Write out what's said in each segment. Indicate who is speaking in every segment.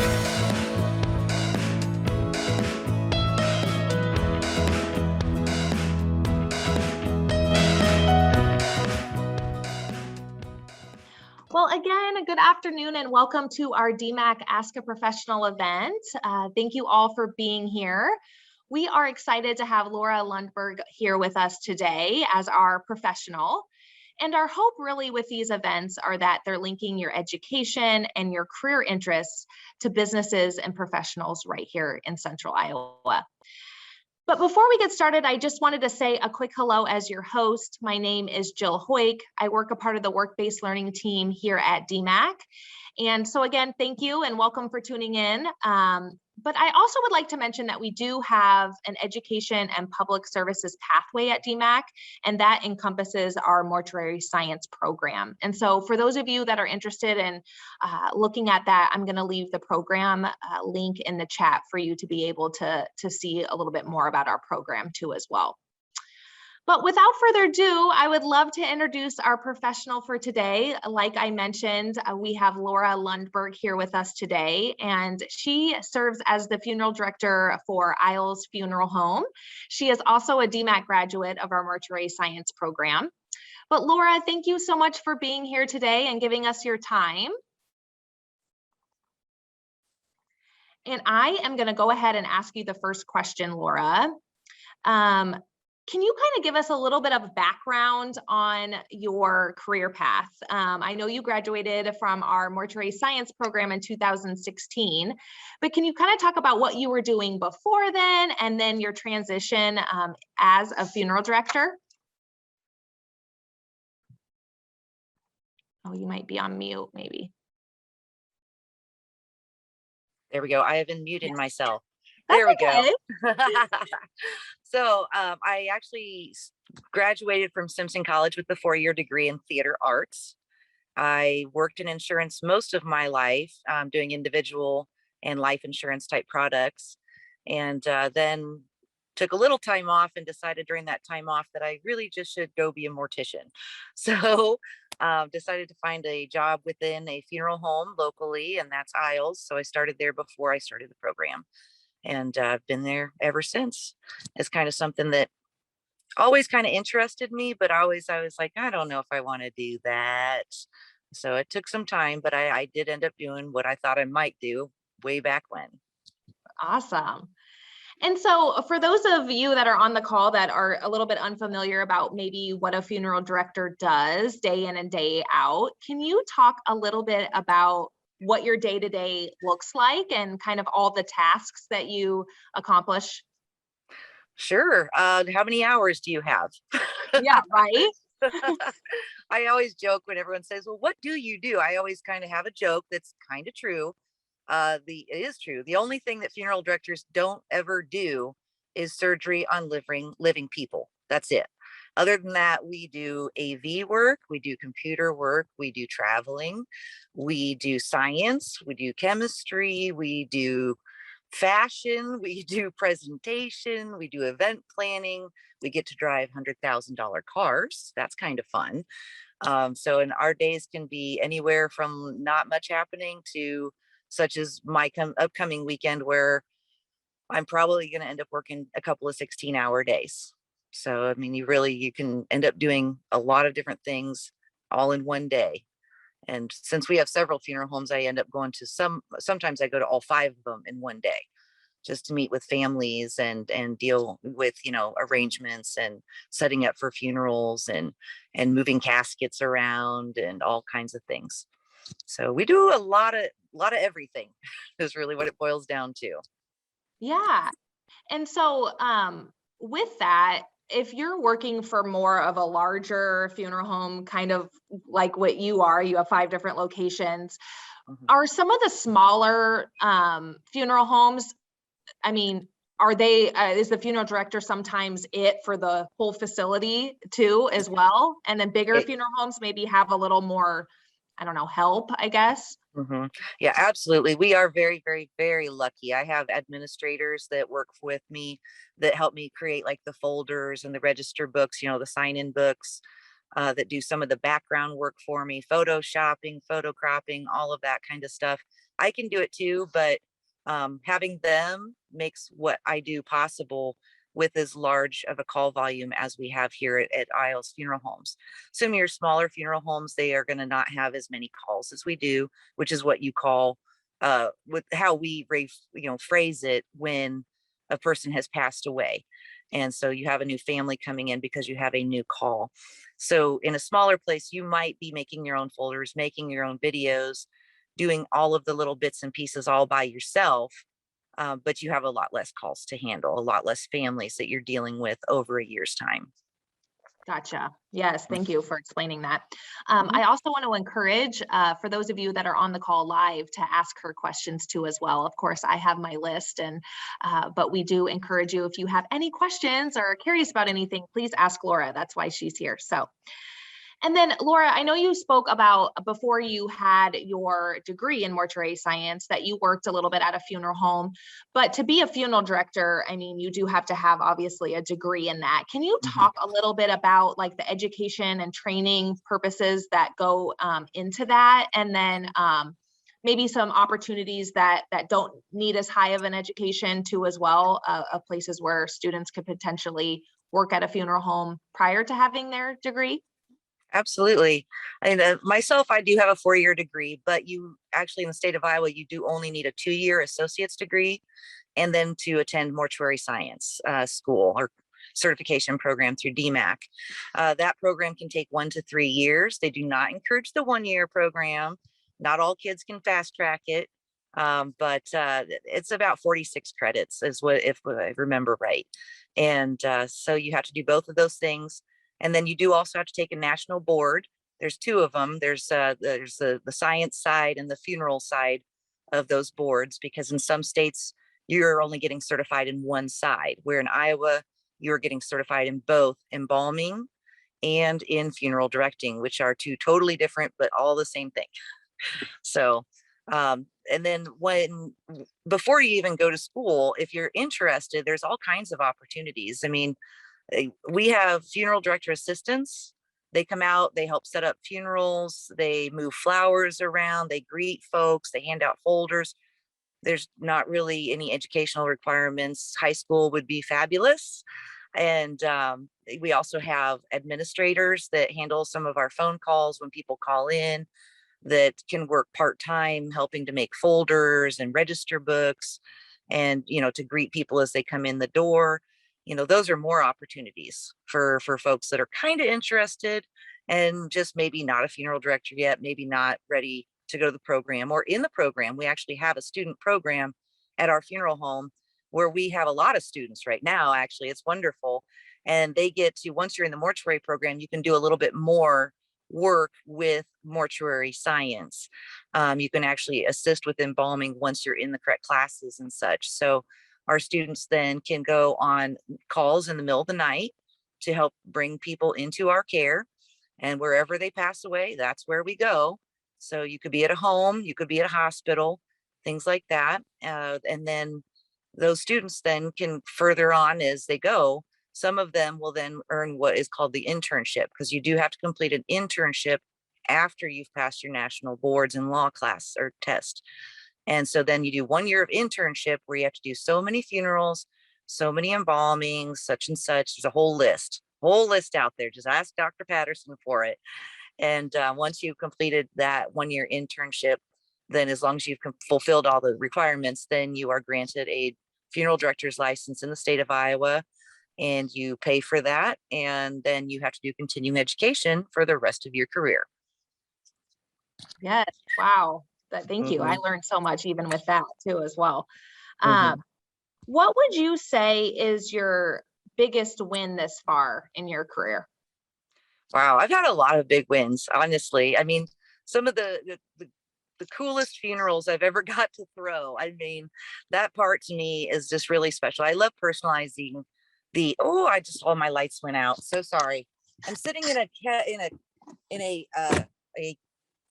Speaker 1: Well, again, good afternoon and welcome to our DMACC Ask a Professional event. Thank you all for being here. We are excited to have Laura Lundberg here with us today as our professional. And our hope really with these events are that they're linking your education and your career interests to businesses and professionals right here in Central Iowa. But before we get started, I just wanted to say a quick hello as your host. My name is Jill Hoyk. I work a part of the work-based learning team here at DMACC. And so again, thank you and welcome for tuning in. But I also would like to mention that we do have an education and public services pathway at DMACC, and that encompasses our mortuary science program. And so for those of you that are interested in looking at that, I'm going to leave the program link in the chat for you to be able to see a little bit more about our program too as well. But without further ado, I would love to introduce our professional for today. Like I mentioned, we have Laura Lundberg here with us today, and she serves as the funeral director for Isles Funeral Home. She is also a DMACC graduate of our mortuary science program. But Laura, thank you so much for being here today and giving us your time. And I am going to go ahead and ask you the first question, Laura. Can you kind of give us a little bit of background on your career path? I know you graduated from our mortuary science program in 2016, but can you kind of talk about what you were doing before then and then your transition as a funeral director? Oh, you might be on mute, maybe.
Speaker 2: There we go. I have unmuted myself.
Speaker 1: That's
Speaker 2: there we
Speaker 1: okay.
Speaker 2: go. So I actually graduated from Simpson College with a 4-year degree in theater arts. I worked in insurance most of my life, doing individual and life insurance type products, and then took a little time off and decided during that time off that I really just should go be a mortician. So decided to find a job within a funeral home locally, and that's Isles. So I started there before I started the program. And I've been there ever since. It's kind of something that always kind of interested me, but I was like, I don't know if I want to do that. So it took some time, but I did end up doing what I thought I might do way back when.
Speaker 1: Awesome. And so for those of you that are on the call that are a little bit unfamiliar about maybe what a funeral director does day in and day out, can you talk a little bit about what your day-to-day looks like and kind of all the tasks that you accomplish?
Speaker 2: Sure. How many hours do you have?
Speaker 1: Yeah, right.
Speaker 2: I always joke when everyone says, well, what do you do? I always kind of have a joke that's kind of true. It is true. The only thing that funeral directors don't ever do is surgery on living people. That's it. Other than that, we do AV work, we do computer work, we do traveling, we do science, we do chemistry, we do fashion, we do presentation, we do event planning, we get to drive $100,000 cars. That's kind of fun. So in our days can be anywhere from not much happening to such as my upcoming weekend where I'm probably going to end up working a couple of 16-hour days. So, I mean, you can end up doing a lot of different things all in one day. And since we have several funeral homes, I end up going to sometimes I go to all 5 of them in one day just to meet with families and deal with, arrangements and setting up for funerals and moving caskets around and all kinds of things. So we do a lot of everything is really what it boils down to.
Speaker 1: Yeah. And so with that, if you're working for more of a larger funeral home, kind of like what you have 5 different locations, are some of the smaller funeral homes, I mean, are they, is the funeral director sometimes it for the whole facility too as well? And then bigger funeral homes maybe have a little more, I don't know, help, I guess.
Speaker 2: Yeah, absolutely. We are very, very, very lucky. I have administrators that work with me that help me create like the folders and the register books, the sign-in books, that do some of the background work for me, photoshopping, photo cropping, all of that kind of stuff. I can do it too, but having them makes what I do possible with as large of a call volume as we have here at Isles Funeral Homes. Some of your smaller funeral homes, they are going to not have as many calls as we do, which is what you call with how we phrase it when a person has passed away. And so you have a new family coming in because you have a new call. So in a smaller place, you might be making your own folders, making your own videos, doing all of the little bits and pieces all by yourself. But you have a lot less calls to handle, a lot less families that you're dealing with over a year's time.
Speaker 1: Gotcha. Yes, thank you for explaining that.
Speaker 2: Mhm.
Speaker 1: I also want to encourage for those of you that are on the call live to ask her questions too as well. Of course, I have my list, and but we do encourage you, if you have any questions or are curious about anything, please ask Laura. That's why she's here. So. And then Laura, I know you spoke about before you had your degree in mortuary science that you worked a little bit at a funeral home, but to be a funeral director, I mean, you do have to have obviously a degree in that. Can you
Speaker 2: Mhm.
Speaker 1: talk a little bit about like the education and training purposes that go into that? And then maybe some opportunities that don't need as high of an education too as well, of places where students could potentially work at a funeral home prior to having their degree?
Speaker 2: Absolutely. And myself, I do have a 4-year degree, but you actually in the state of Iowa, you do only need a 2-year associate's degree and then to attend mortuary science school or certification program through DMACC. That program can take 1 to 3 years. They do not encourage the 1-year program. Not all kids can fast track it, but it's about 46 credits, is what if I remember right. And so you have to do both of those things, and then you do also have to take a national board. There's 2 of them. There's the science side and the funeral side of those boards, because in some states you're only getting certified in one side, where in Iowa, you're getting certified in both embalming and in funeral directing, which are 2 totally different, but all the same thing. So, and then before you even go to school, if you're interested, there's all kinds of opportunities. I mean, we have funeral director assistants. They come out, they help set up funerals, they move flowers around, they greet folks, they hand out folders. There's not really any educational requirements. High school would be fabulous. And we also have administrators that handle some of our phone calls when people call in, that can work part-time helping to make folders and register books, and to greet people as they come in the door. Those are more opportunities for folks that are kind of interested and just maybe not a funeral director yet, maybe not ready to go to the program, or in the program. We actually have a student program at our funeral home where we have a lot of students right now. Actually, it's wonderful. And they get to, once you're in the mortuary program, you can do a little bit more work with mortuary science. You can actually assist with embalming once you're in the correct classes and such. So our students then can go on calls in the middle of the night to help bring people into our care. And wherever they pass away, that's where we go. So you could be at a home, you could be at a hospital, things like that. And then those students then can further on as they go. Some of them will then earn what is called the internship, because you do have to complete an internship after you've passed your national boards and law class or test. And so then you do 1 year of internship where you have to do so many funerals, so many embalmings, such and such. There's a whole list out there. Just ask Dr. Patterson for it. And once you've completed that 1 year internship, then as long as you've fulfilled all the requirements, then you are granted a funeral director's license in the state of Iowa, and you pay for that. And then you have to do continuing education for the rest of your career.
Speaker 1: Yes. Wow. Thank you. I
Speaker 2: Mhm,
Speaker 1: learned so much even with that too as well. Um,
Speaker 2: mhm.
Speaker 1: what would you say is your biggest win this far in your career?
Speaker 2: Wow, I've had a lot of big wins, honestly. I mean, some of the coolest funerals I've ever got to throw. I mean, that part to me is just really special. I love personalizing I just, all my lights went out. So sorry. I'm sitting in a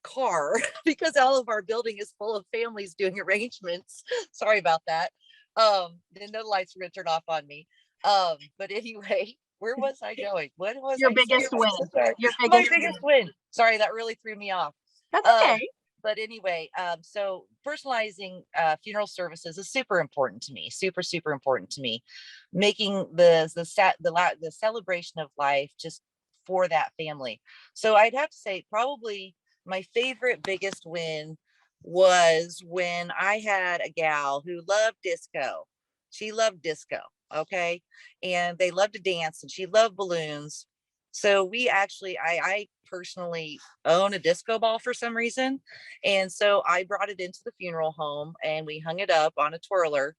Speaker 2: car because all of our building is full of families doing arrangements. Sorry about that. Then the lights were gonna turn off on me. But anyway, where was I going? What was
Speaker 1: Your
Speaker 2: I saying?
Speaker 1: biggest
Speaker 2: I'm
Speaker 1: win.
Speaker 2: so sorry.
Speaker 1: Your
Speaker 2: My
Speaker 1: biggest
Speaker 2: biggest
Speaker 1: win.
Speaker 2: win. Sorry, that really threw me off.
Speaker 1: That's
Speaker 2: Um,
Speaker 1: okay.
Speaker 2: But anyway, so personalizing funeral services is super important to me, super important to me. Making the celebration of life just for that family. So I'd have to say probably my favorite biggest win was when I had a gal who loved disco. She loved disco, okay? And they loved to dance and she loved balloons. So we actually, I personally own a disco ball for some reason. And so I brought it into the funeral home and we hung it up on a twirler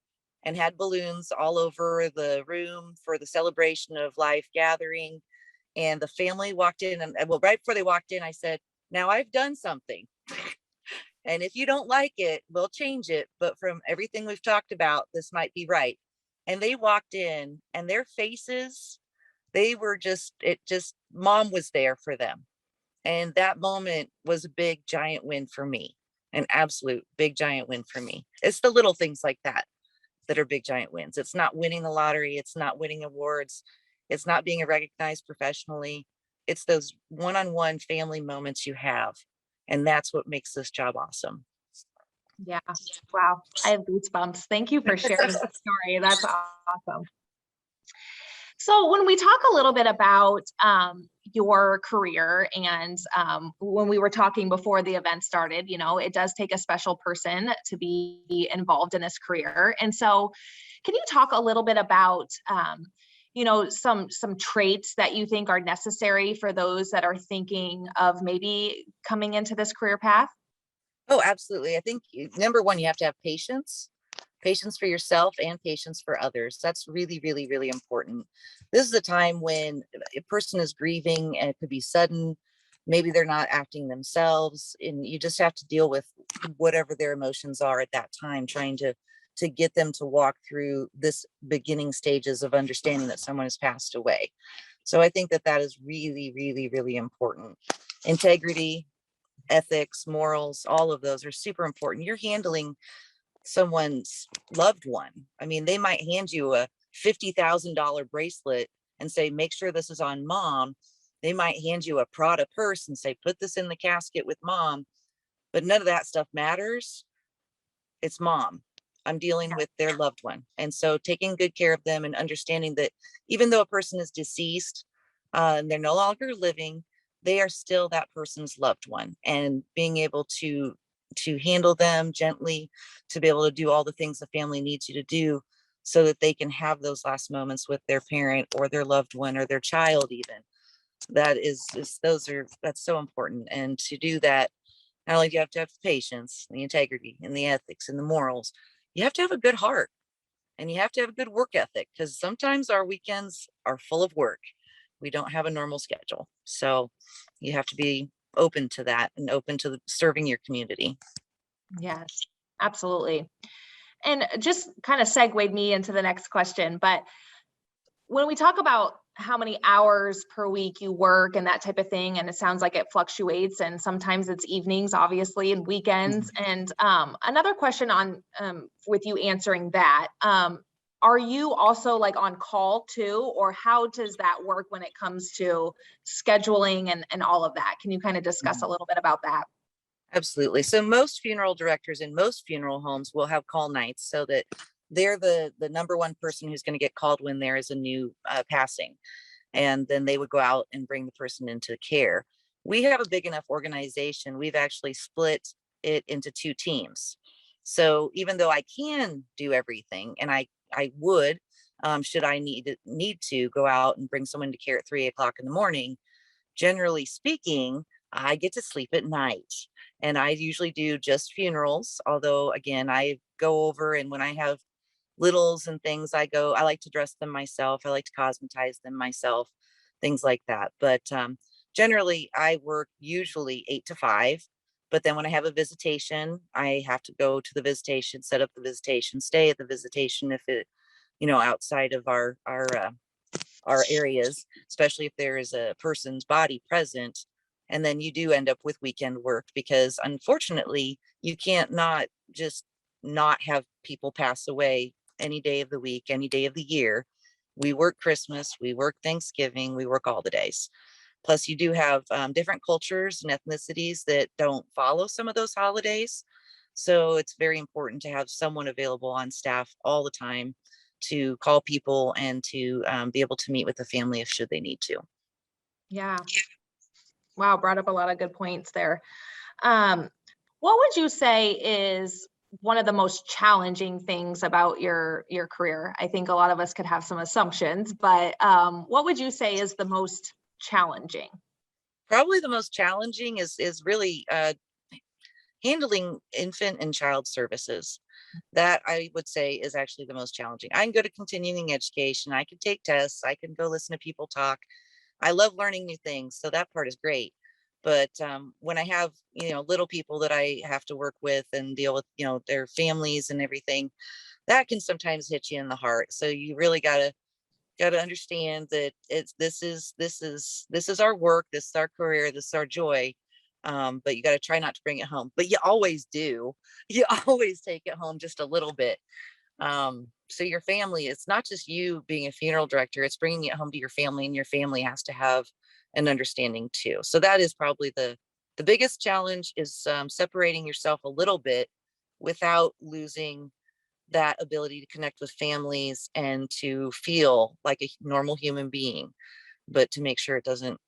Speaker 2: and had balloons all over the room for the celebration of life gathering. And the family walked in, and well, right before they walked in, I said, "Now I've done something. And if you don't like it, we'll change it. But from everything we've talked about, this might be right." And they walked in and their faces, they were just mom was there for them. And that moment was a big giant win for me, an absolute big giant win for me. It's the little things like that that are big giant wins. It's not winning the lottery, it's not winning awards, it's not being recognized professionally. It's those one-on-one family moments you have. And that's what makes this job awesome.
Speaker 1: Yeah. Wow. I have goosebumps. Thank you for sharing the story. That's awesome. So when we talk a little bit about your career and when we were talking before the event started, it does take a special person to be involved in this career. And so can you talk a little bit about, some traits that you think are necessary for those that are thinking of maybe coming into this career path?
Speaker 2: Oh, absolutely. I think number one, you have to have patience, patience for yourself and patience for others. That's really important. This is a time when a person is grieving and it could be sudden. Maybe they're not acting themselves, and you just have to deal with whatever their emotions are at that time, trying to get them to walk through this beginning stages of understanding that someone has passed away. So I think that that is really important. Integrity, ethics, morals, all of those are super important. You're handling someone's loved one. I mean, they might hand you a $50,000 bracelet and say, make sure this is on mom. They might hand you a Prada purse and say, put this in the casket with mom. But none of that stuff matters. It's mom. I'm dealing with their loved one. And so taking good care of them and understanding that even though a person is deceased and they're no longer living, they are still that person's loved one, and being able to handle them gently, to be able to do all the things the family needs you to do so that they can have those last moments with their parent or their loved one or their child even. That is that's so important. And to do that, not only do you have to have the patience, the integrity, and the ethics and the morals, you have to have a good heart and you have to have a good work ethic, because sometimes our weekends are full of work. We don't have a normal schedule. So you have to be open to that and open to serving your community.
Speaker 1: Yes, absolutely. And just kind of segued me into the next question, but when we talk about how many hours per week you work and that type of thing, and it sounds like it fluctuates, and sometimes it's evenings, obviously, and weekends. And another question on with you answering that, are you also like on call too, or how does that work when it comes to scheduling and all of that? Can you kind of discuss a little bit about that?
Speaker 2: Absolutely. So most funeral directors in most funeral homes will have call nights so that they're the number one person who's going to get called when there is a new passing. And then they would go out and bring the person into care. We have a big enough organization. We've actually split it into two teams. So even though I can do everything, and I would, should I need to go out and bring someone to care at 3 o'clock in the morning, generally speaking, I get to sleep at night. And I usually do just funerals. Although, again, I go over, and when I have littles and things, I like to dress them myself. I like to cosmetize them myself, things like that. But generally, I work usually 8 to 5. But then when I have a visitation, I have to go to the visitation, set up the visitation, stay at the visitation if it, outside of our areas, especially if there is a person's body present. And then you do end up with weekend work, because unfortunately you can't not just not have people pass away any day of the week, any day of the year. We work Christmas, we work Thanksgiving, we work all the days. Plus, you do have different cultures and ethnicities that don't follow some of those holidays. So it's very important to have someone available on staff all the time to call people and to be able to meet with the family if should they need to.
Speaker 1: Yeah. Wow, brought up a lot of good points there. Um, what would you say is one of the most challenging things about your career? I think a lot of us could have some assumptions, but what would you say is the most challenging?
Speaker 2: Probably the most challenging is really handling infant and child services. That I would say is actually the most challenging. I can go to continuing education, I can take tests, I can go listen to people talk. I love learning new things, so that part is great. But when I have, little people that I have to work with and deal with, their families and everything, that can sometimes hit you in the heart. So you really gotta understand that this is our work, this is our career, this is our joy. But you got to try not to bring it home. But you always do. You always take it home just a little bit. So your family, it's not just you being a funeral director, it's bringing it home to your family, and your family has to have an understanding too. So that is probably the biggest challenge, is separating yourself a little bit without losing that ability to connect with families and to feel like a normal human being, but to make sure it doesn't,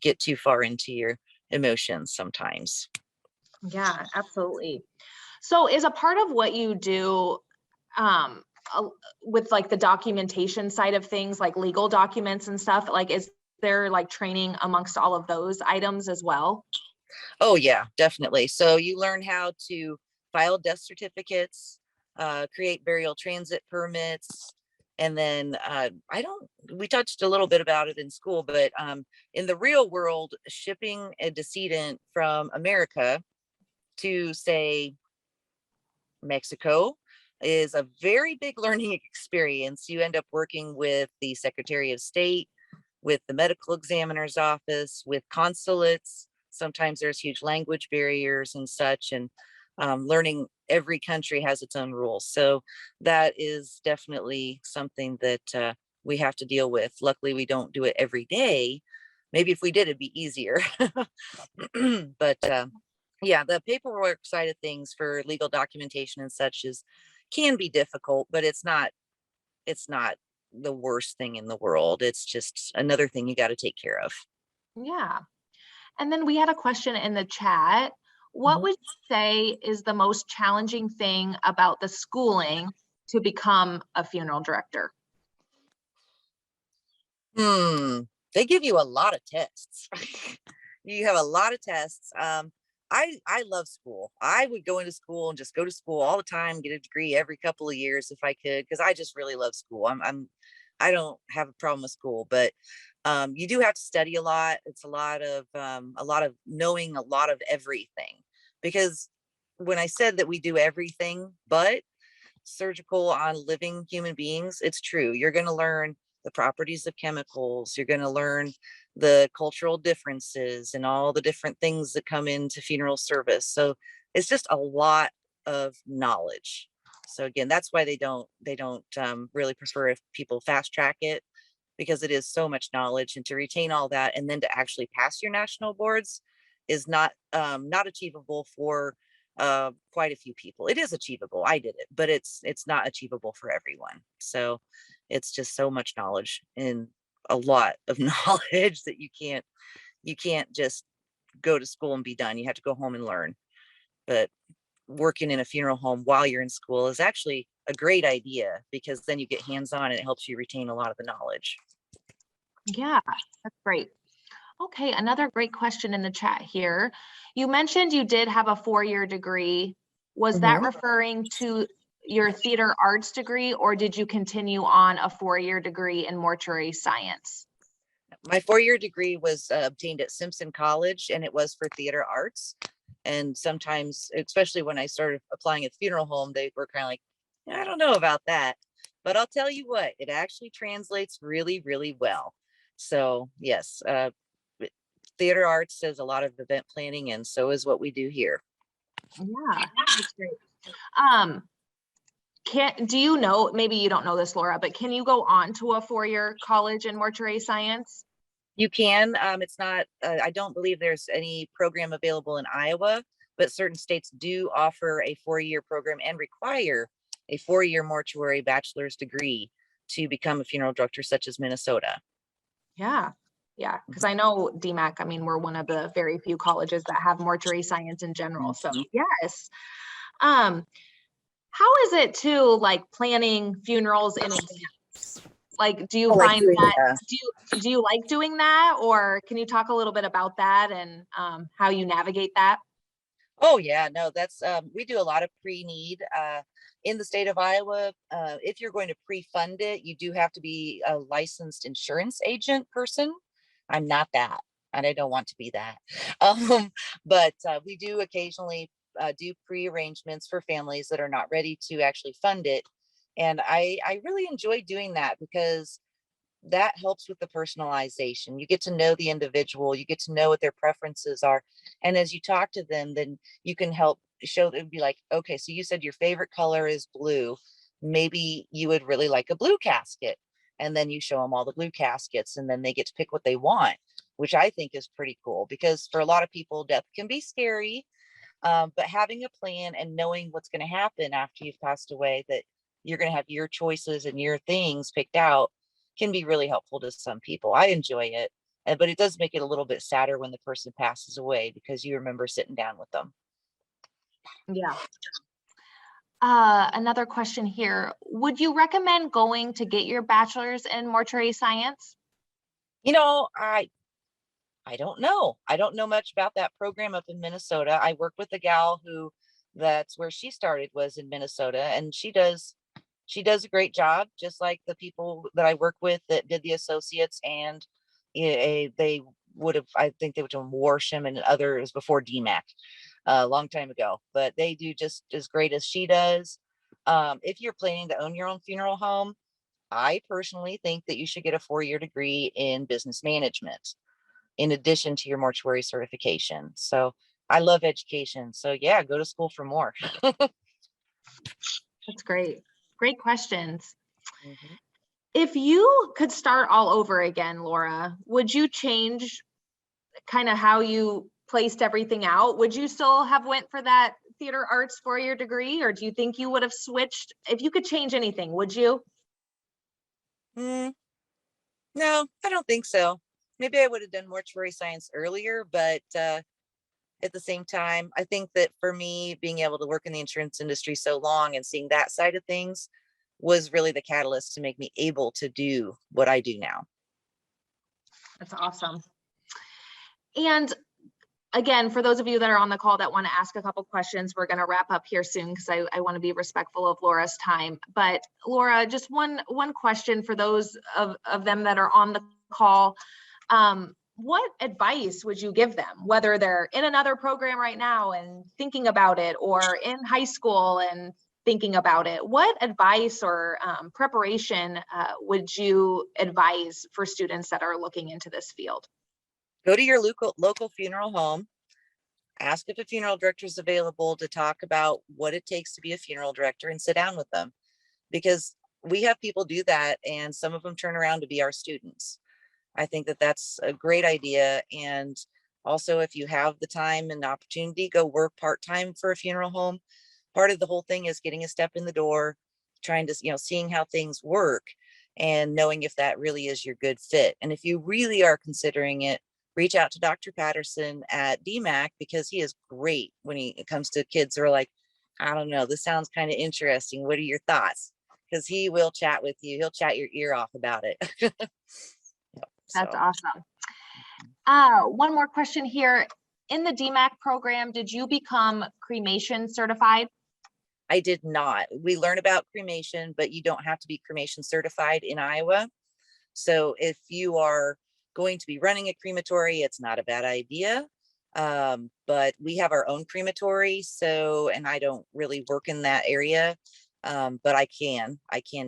Speaker 2: get too far into your emotions sometimes.
Speaker 1: Yeah, absolutely. So is a part of what you do um a- with like the documentation side of things, like legal documents and stuff, like is there like training amongst all of those items as well?
Speaker 2: Oh yeah, definitely. So you learn how to file death certificates, create burial transit permits, and then I don't. We touched a little bit about it in school, but in the real world, shipping a decedent from America to, say, Mexico is a very big learning experience. You end up working with the Secretary of State, with the medical examiner's office, with consulates. Sometimes there's huge language barriers and such, and learning every country has its own rules. So that is definitely something that we have to deal with. Luckily, we don't do it every day. Maybe if we did, it'd be easier. But yeah, the paperwork side of things for legal documentation and such is can be difficult, but it's not the worst thing in the world. It's just another thing you got to take care of.
Speaker 1: Yeah. And then we had a question in the chat. What
Speaker 2: Mhm.
Speaker 1: would you say is the most challenging thing about the schooling to become a funeral director?
Speaker 2: Hmm. They give you a lot of tests. You have a lot of tests. I love school. I would go into school and just go to school all the time, get a degree every couple of years if I could, because I just really love school. I don't have a problem with school, but you do have to study a lot. It's a lot of knowing a lot of everything. Because when I said that we do everything but surgical on living human beings, it's true. You're going to learn the properties of chemicals. You're going to learn the cultural differences and all the different things that come into funeral service. So it's just a lot of knowledge. So again, that's why they don't really prefer if people fast track it, because it is so much knowledge, and to retain all that and then to actually pass your national boards is not achievable for quite a few people. It is achievable. I did it, but it's not achievable for everyone. So it's just so much knowledge and a lot of knowledge that you can't just go to school and be done. You have to go home and learn. But working in a funeral home while you're in school is actually a great idea, because then you get hands on and it helps you retain a lot of the knowledge.
Speaker 1: Yeah, that's great. Okay, another great question in the chat here. You mentioned you did have a 4-year degree. Was that
Speaker 2: Mhm.
Speaker 1: referring to your theater arts degree, or did you continue on a 4-year degree in mortuary science?
Speaker 2: My 4-year degree was obtained at Simpson College, and it was for theater arts. And sometimes, especially when I started applying at the funeral home, they were kind of like, "Yeah, I don't know about that." But I'll tell you what, it actually translates really, really well. So yes, theater arts does a lot of event planning, and so is what we do here.
Speaker 1: Yeah, that's great. Um, do you know, maybe you don't know this, Laura, but can you go on to a 4-year college in mortuary science?
Speaker 2: You can. It's not, I don't believe there's any program available in Iowa, but certain states do offer a 4-year program and require a 4-year mortuary bachelor's degree to become a funeral director, such as Minnesota.
Speaker 1: Yeah. Yeah. Because I know DMACC, I mean, we're one of the very few colleges that have mortuary science in general. So
Speaker 2: Mhm.
Speaker 1: yes. How is it too, like planning funerals in advance? Like, do you
Speaker 2: Oh, like
Speaker 1: find
Speaker 2: doing,
Speaker 1: that, do you like doing that? Or can you talk a little bit about that and how you navigate that?
Speaker 2: oh yeah, no, that's we do a lot of pre-need in the state of Iowa. If you're going to pre-fund it, you do have to be a licensed insurance agent person. I'm not that, and I don't want to be that. But we do occasionally do pre-arrangements for families that are not ready to actually fund it. And I really enjoy doing that because that helps with the personalization. You get to know the individual, you get to know what their preferences are. And as you talk to them, then you can help show them, be like, okay, so you said your favorite color is blue. Maybe you would really like a blue casket. And then you show them all the blue caskets, and then they get to pick what they want, which I think is pretty cool because for a lot of people, death can be scary. But having a plan and knowing what's going to happen after you've passed away, that you're going to have your choices and your things picked out, can be really helpful to some people. I enjoy it, but it does make it a little bit sadder when the person passes away because you remember sitting down with them.
Speaker 1: Yeah. Another question here. Would you recommend going to get your bachelor's in mortuary science?
Speaker 2: You know, I don't know. I don't know much about that program up in Minnesota. I work with a gal who, that's where she started, was in Minnesota, and she does a great job, just like the people that I work with that did the associates. And they would have, I think they would have Warsham and others before DMACC a long time ago, but they do just as great as she does. If you're planning to own your own funeral home, I personally think that you should get a 4-year degree in business management in addition to your mortuary certification. So I love education. So yeah, go to school for more.
Speaker 1: That's great. Great questions.
Speaker 2: Mhm.
Speaker 1: If you could start all over again, Laura, would you change kind of how you placed everything out? Would you still have went for that theater arts 4-year degree, or do you think you would have switched? If you could change anything, would you?
Speaker 2: Mm, no, I don't think so. Maybe I would have done mortuary science earlier, but at the same time, I think that for me, being able to work in the insurance industry so long and seeing that side of things was really the catalyst to make me able to do what I do now.
Speaker 1: That's awesome. And again, for those of you that are on the call that want to ask a couple questions, we're going to wrap up here soon because I want to be respectful of Laura's time. But Laura, just one question for those of them that are on the call. What advice would you give them, whether they're in another program right now and thinking about it, or in high school and thinking about it? What advice or preparation would you advise for students that are looking into this field?
Speaker 2: Go to your local funeral home, ask if a funeral director is available to talk about what it takes to be a funeral director, and sit down with them, because we have people do that and some of them turn around to be our students. I think that that's a great idea. And also, if you have the time and the opportunity, go work part-time for a funeral home. Part of the whole thing is getting a step in the door, trying to, seeing how things work and knowing if that really is your good fit. And if you really are considering it, reach out to Dr. Patterson at DMACC, because he is great when it comes to kids who are like, I don't know, this sounds kind of interesting. What are your thoughts? Because he will chat with you. He'll chat your ear off about it.
Speaker 1: That's
Speaker 2: So
Speaker 1: awesome. One more question here. In the DMACC program, did you become cremation certified?
Speaker 2: I did not. We learn about cremation, but you don't have to be cremation certified in Iowa. So if you are going to be running a crematory, it's not a bad idea. But we have our own crematory. So, and I don't really work in that area. But I can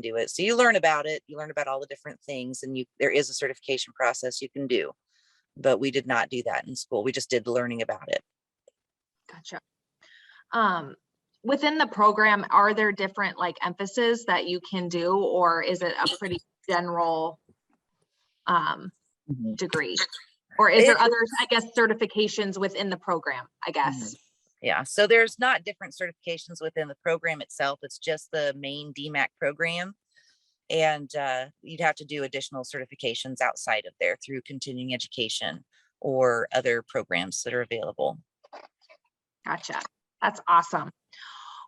Speaker 2: do it. So you learn about it. You learn about all the different things, and there is a certification process you can do. But we did not do that in school. We just did the learning about it.
Speaker 1: Gotcha. Within the program, are there different like emphasis that you can do, or is it a pretty general
Speaker 2: Mhm.
Speaker 1: degree? Or is there
Speaker 2: It-
Speaker 1: other, I guess, certifications within the program, I guess?
Speaker 2: Yeah, so there's not different certifications within the program itself. It's just the main DMACC program. And you'd have to do additional certifications outside of there through continuing education or other programs that are available.
Speaker 1: Gotcha. That's awesome.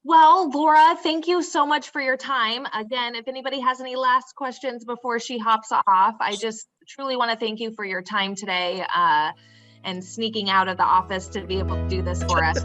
Speaker 1: Well, Laura, thank you so much for your time. Again, if anybody has any last questions before she hops off, I just truly want to thank you for your time today and sneaking out of the office to be able to do this for us.